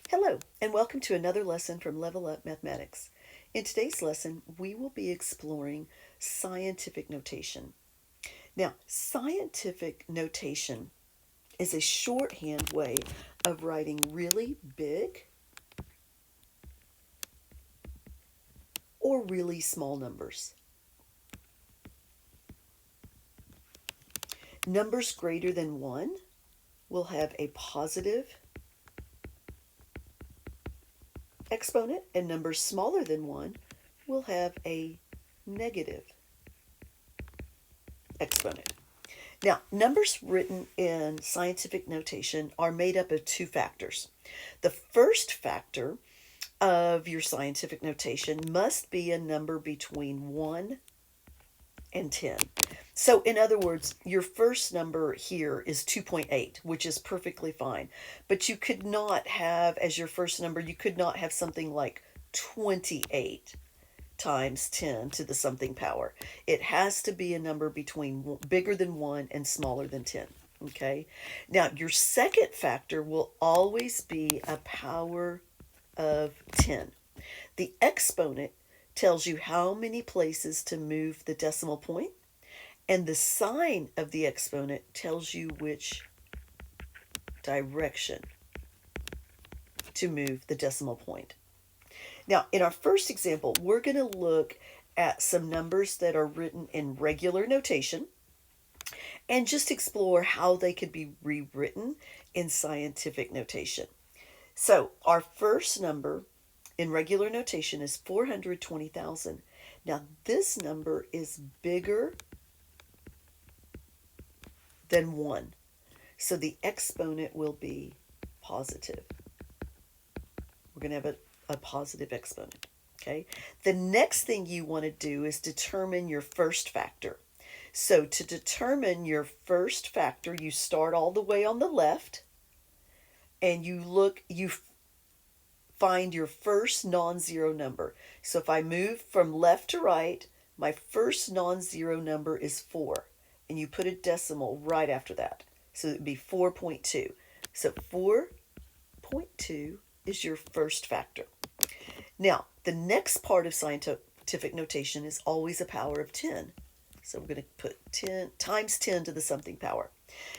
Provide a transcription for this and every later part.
Hello, and welcome to another lesson from Level Up Mathematics. In today's lesson, we will be exploring scientific notation. Now, scientific notation is a shorthand way of writing really big or really small numbers. Numbers greater than 1 will have a positive exponent, and numbers smaller than 1 will have a negative exponent. Now, numbers written in scientific notation are made up of two factors. The first factor of your scientific notation must be a number between 1 and 10. So, in other words, your first number here is 2.8, which is perfectly fine. But you could not have, as your first number, you could not have something like 28 times 10 to the something power. It has to be a number between bigger than 1 and smaller than 10. Okay? Now, your second factor will always be a power of 10. The exponent tells you how many places to move the decimal point, and the sign of the exponent tells you which direction to move the decimal point. Now, in our first example, we're going to look at some numbers that are written in regular notation and just explore how they could be rewritten in scientific notation. So, our first number in regular notation is 420,000. Now, this number is bigger than 1. So the exponent will be positive. We're going to have a positive exponent. Okay. The next thing you want to do is determine your first factor. So to determine your first factor, you start all the way on the left and you find your first non-zero number. So if I move from left to right, my first non-zero number is 4. And you put a decimal right after that. So it would be 4.2. So 4.2 is your first factor. Now, the next part of scientific notation is always a power of 10. So we're going to put 10 times 10 to the something power.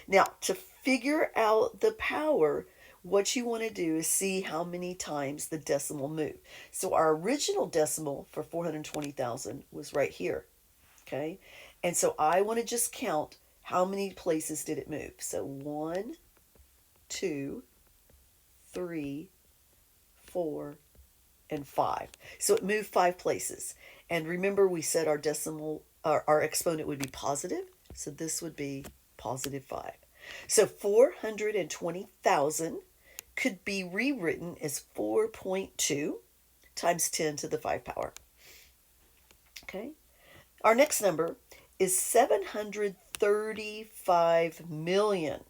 Now, to figure out the power, what you want to do is see how many times the decimal moved. So our original decimal for 420,000 was right here. Okay? And so I want to just count how many places did it move. So 1, 2, 3, 4, and 5. So it moved 5 places. And remember, we said our exponent would be positive. So this would be positive 5. So 420,000 could be rewritten as 4.2 times 10 to the 5 power. Okay. Our next number is 735 million.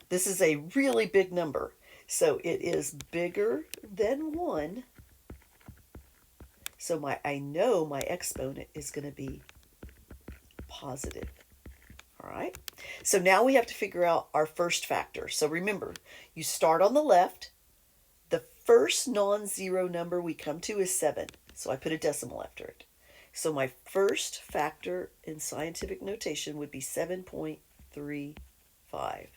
This is a really big number. So it is bigger than 1. So I know my exponent is going to be positive. All right. So now we have to figure out our first factor. So remember, you start on the left. The first non-zero number we come to is 7. So I put a decimal after it. So my first factor in scientific notation would be 7.35.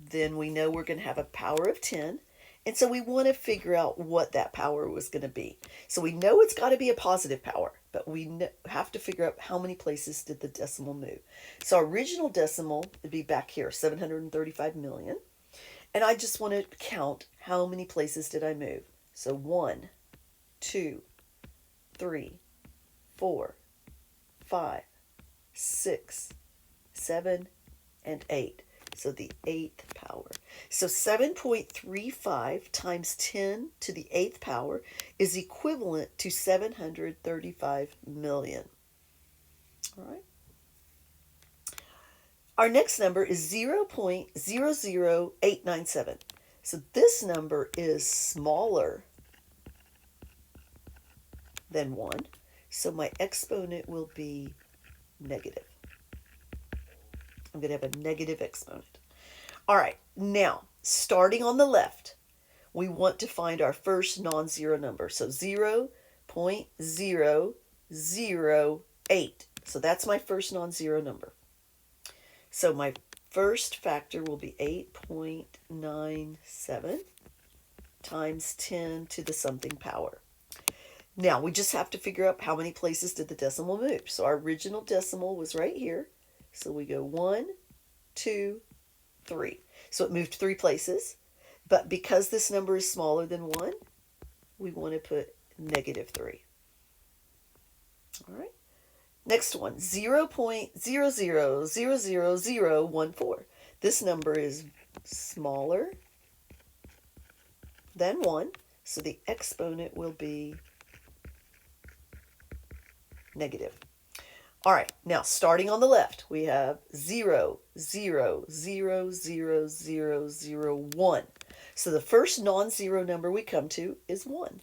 Then we know we're going to have a power of 10. And so we want to figure out what that power was going to be. So we know it's got to be a positive power, but we have to figure out how many places did the decimal move. So our original decimal would be back here, 735 million. And I just want to count how many places did I move. So 1, 2, 3, 4, 5, 6, 7, and 8. So the 8th power. So 7.35 times 10 to the 8th power is equivalent to 735 million. All right. Our next number is 0.00897. So this number is smaller than 1. So my exponent will be negative. I'm going to have a negative exponent. All right, now, starting on the left, we want to find our first non-zero number. So 0.008. So that's my first non-zero number. So my first factor will be 8.97 times 10 to the something power. Now we just have to figure out how many places did the decimal move. So our original decimal was right here. So we go 1, 2, 3. So it moved 3 places. But because this number is smaller than 1, we want to put -3. All right. Next one, 0.0000014. This number is smaller than 1, so the exponent will be negative. All right, now starting on the left, we have 0.0000001. So the first non-zero number we come to is 1.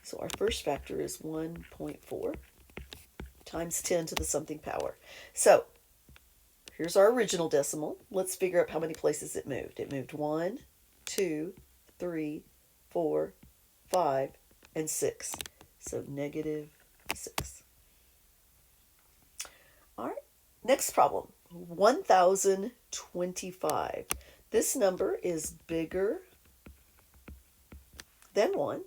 So our first factor is 1.4 times 10 to the something power. So here's our original decimal. Let's figure out how many places it moved. It moved 1, 2, 3, 4, 5, and 6. So -6. All right, next problem. 1025. This number is bigger than 1.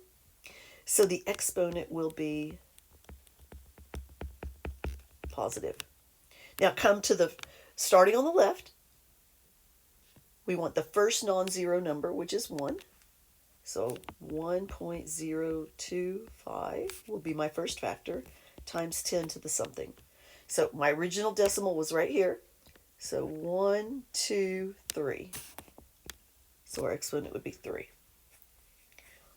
So the exponent will be positive. Now come to the, starting on the left, we want the first non-zero number, which is 1. So 1.025 will be my first factor, times 10 to the something. So my original decimal was right here. So 1, 2, 3. So our exponent would be 3.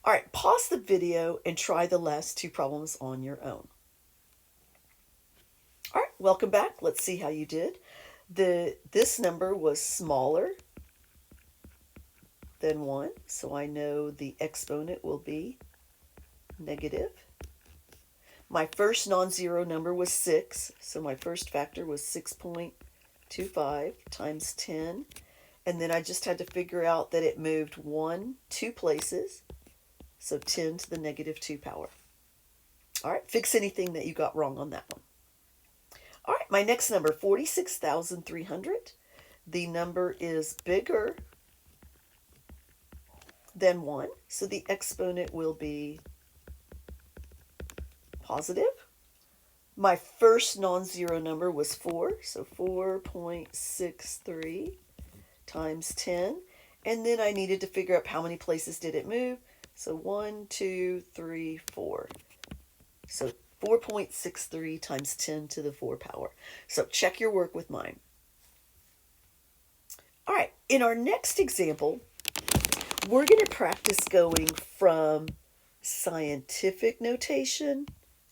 All right, pause the video and try the last 2 problems on your own. All right, welcome back. Let's see how you did. This number was smaller than 1, so I know the exponent will be negative. My first non-zero number was 6, so my first factor was 6.25 times 10. And then I just had to figure out that it moved 2 places, so 10 to the -2 power. All right, fix anything that you got wrong on that one. All right, my next number, 46,300. The number is bigger than 1, so the exponent will be positive. My first non-zero number was 4, so 4.63 times 10. And then I needed to figure out how many places did it move. So 1, 2, 3, 4. So 4.63 times 10 to the 4 power. So check your work with mine. All right, in our next example, we're going to practice going from scientific notation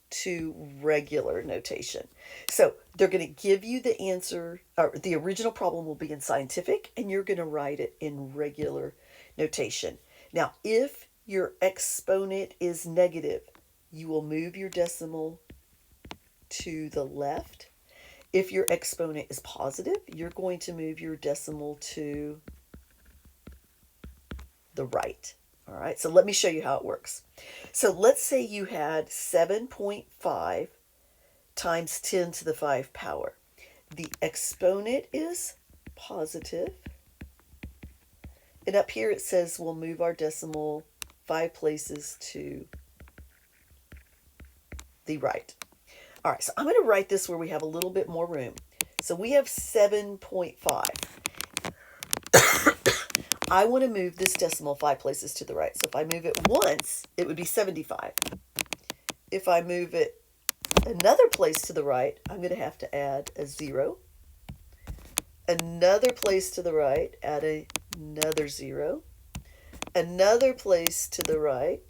to regular notation. So they're going to give you the answer, or the original problem will be in scientific, and you're going to write it in regular notation. Now, if your exponent is negative, you will move your decimal to the left. If your exponent is positive, you're going to move your decimal to the right. All right, so let me show you how it works. So let's say you had 7.5 times 10 to the 5 power. The exponent is positive. And up here it says we'll move our decimal 5 places to the right. All right, so I'm going to write this where we have a little bit more room. So we have 7.5. I want to move this decimal 5 places to the right. So if I move it once, it would be 75. If I move it another place to the right, I'm going to have to add a 0. Another place to the right, add another 0. Another place to the right,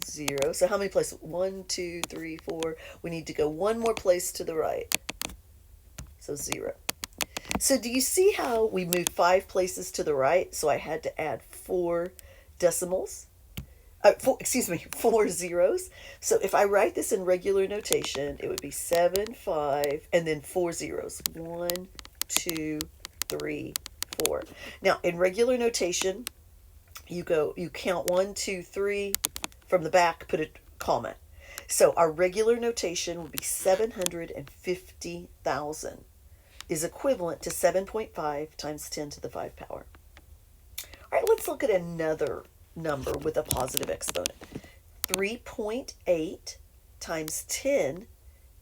0. So how many places? 1, 2, 3, 4. We need to go one more place to the right. So 0. So do you see how we moved 5 places to the right? So I had to add 4 decimals. 4 zeros. So if I write this in regular notation, it would be 7, 5, and then 4 zeros. 1, 2, 3, 4. Now, in regular notation, You count 1, 2, 3 from the back, put a comma. So our regular notation would be 750,000 is equivalent to 7.5 times 10 to the 5 power. All right, let's look at another number with a positive exponent. 3.8 times 10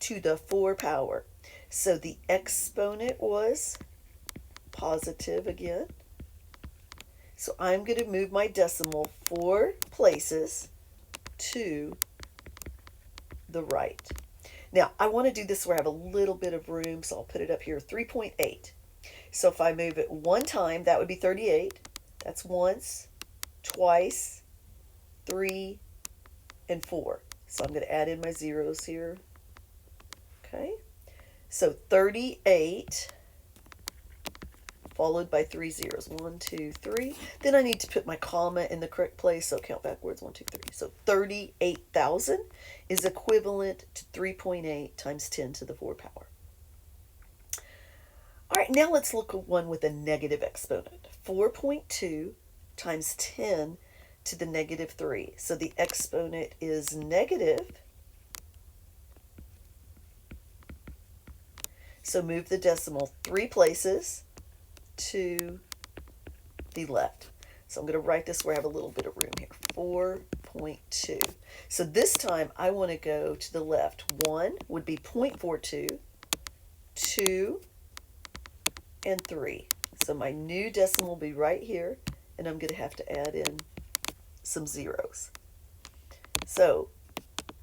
to the 4 power. So the exponent was positive again. So I'm going to move my decimal 4 places to the right. Now, I want to do this where I have a little bit of room, so I'll put it up here, 3.8. So if I move it one time, that would be 38. That's once, twice, 3, and 4. So I'm going to add in my zeros here. Okay. So 38 followed by 3 zeros. 1, 2, 3. Then I need to put my comma in the correct place, so count backwards. 1, 2, 3. So 38,000 is equivalent to 3.8 times 10 to the 4 power. All right, now let's look at one with a negative exponent. 4.2 times 10 to the negative 3. So the exponent is negative. So move the decimal 3 places to the left. So I'm going to write this where I have a little bit of room here. 4.2. So this time I want to go to the left. 1 would be 0.42, 2, and 3. So my new decimal will be right here, and I'm going to have to add in some zeros. So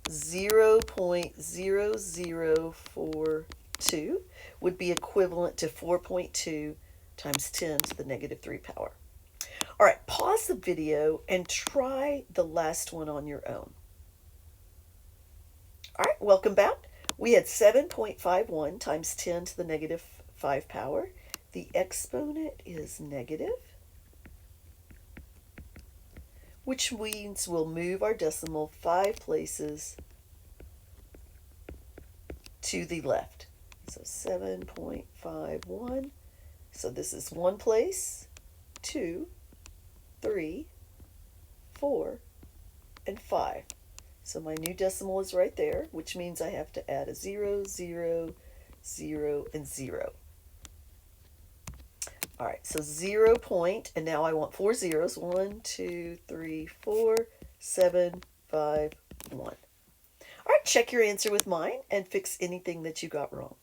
0.0042 would be equivalent to 4.2 times 10 to the negative 3 power. All right, pause the video and try the last one on your own. All right, welcome back. We had 7.51 times 10 to the negative 5 power. The exponent is negative, which means we'll move our decimal 5 places to the left. So 7.51. So this is 1 place, 2, 3, 4, and 5. So my new decimal is right there, which means I have to add a 0, 0, 0, and 0. All right, so 0 point, and now I want 4 zeros. 1, 2, 3, 4, 7, 5, 1. All right, check your answer with mine and fix anything that you got wrong.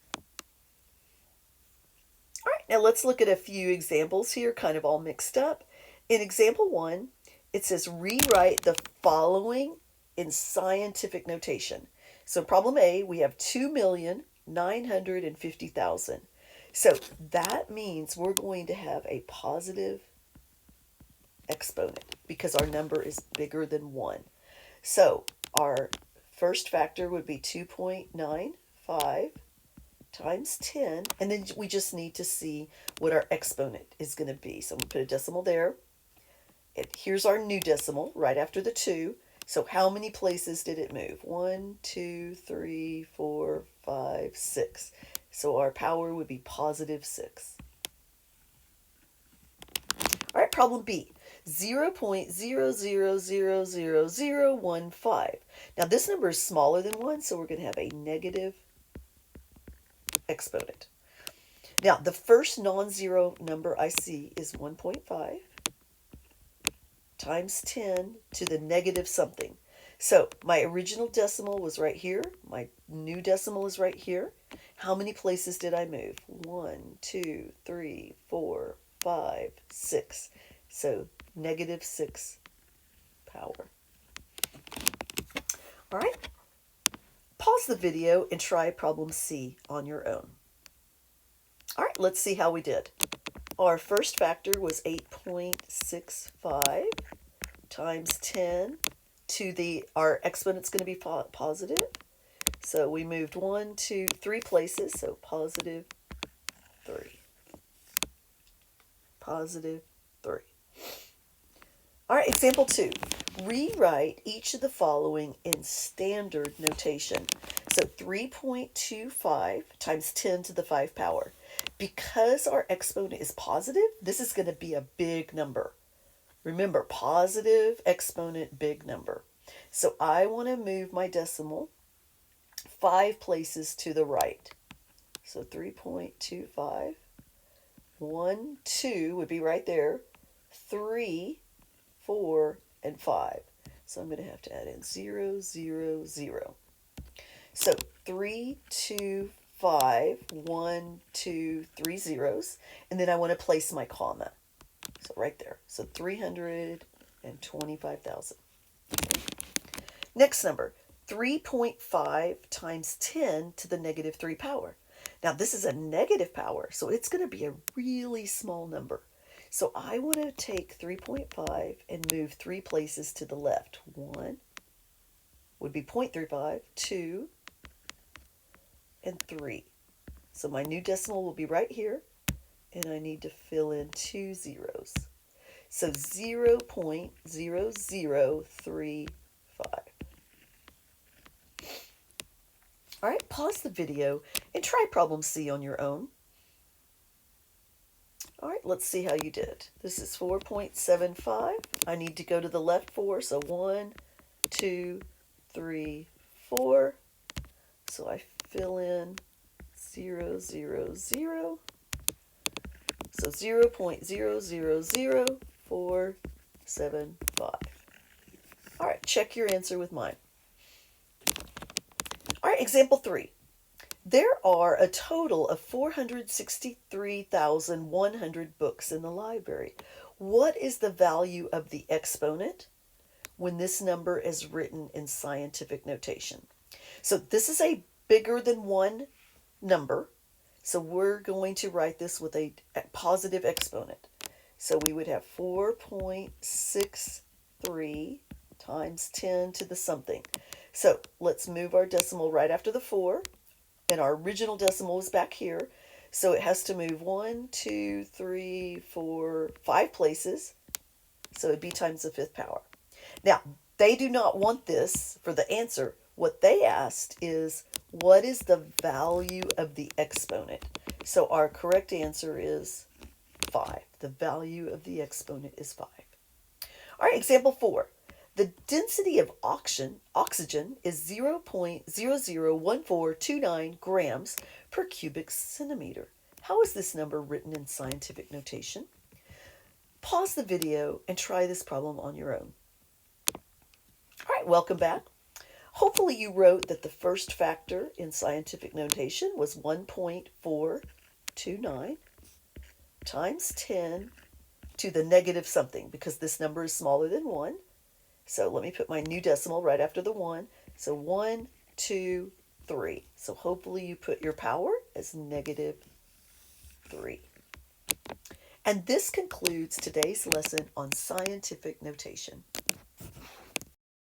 All right, now let's look at a few examples here, kind of all mixed up. In example 1, it says rewrite the following in scientific notation. So problem A, we have 2,950,000. So that means we're going to have a positive exponent because our number is bigger than 1. So our first factor would be 2.95 times 10, and then we just need to see what our exponent is going to be. So I'm going to put a decimal there. Here's our new decimal right after the 2. So how many places did it move? 1, 2, 3, 4, 5, 6. So our power would be positive 6. All right, problem B. 0.000015. Now this number is smaller than 1, so we're going to have a negative exponent. Now the first non-zero number I see is 1.5 times 10 to the negative something. So my original decimal was right here. My new decimal is right here. How many places did I move? 1, 2, 3, 4, 5, 6. So negative 6 power. All right. Pause the video and try problem C on your own. All right, let's see how we did. Our first factor was 8.65 times 10 to our exponent's going to be positive. So we moved 1, 2, 3 places, so positive 3. Positive 3. All right, example 2. Rewrite each of the following in standard notation. So 3.25 times 10 to the 5 power. Because our exponent is positive, this is going to be a big number. Remember, positive exponent, big number. So I want to move my decimal 5 places to the right. So 3.25, 1, 2 would be right there, 3, 4, and 5. So I'm going to have to add in 0, 0, 0. So 3, 2, 5, 1, 2, 3 zeros, and then I want to place my comma. So right there. So 325,000. Next number, 3.5 times 10 to the negative 3 power. Now this is a negative power, so it's going to be a really small number. So I want to take 3.5 and move 3 places to the left. 1 would be 0.35, 2, and 3. So my new decimal will be right here, and I need to fill in 2 zeros. So 0.0035. All right, pause the video and try problem C on your own. All right, let's see how you did. This is 4.75. I need to go to the left 4, so 1, 2, 3, 4. So I fill in 0, 0, 0. So 0.000475. All right, check your answer with mine. All right, example 3. There are a total of 463,100 books in the library. What is the value of the exponent when this number is written in scientific notation? So this is a bigger than 1 number. So we're going to write this with a positive exponent. So we would have 4.63 times 10 to the something. So let's move our decimal right after the 4. And our original decimal is back here. So it has to move 1, 2, 3, 4, 5 places. So it'd be times the 5th power. Now, they do not want this for the answer. What they asked is, what is the value of the exponent? So our correct answer is 5. The value of the exponent is 5. All right, example 4. The density of oxygen is 0.001429 grams per cubic centimeter. How is this number written in scientific notation? Pause the video and try this problem on your own. All right, welcome back. Hopefully you wrote that the first factor in scientific notation was 1.429 times 10 to the negative something, because this number is smaller than 1. So let me put my new decimal right after the 1. So 1, 2, 3. So hopefully you put your power as negative 3. And this concludes today's lesson on scientific notation.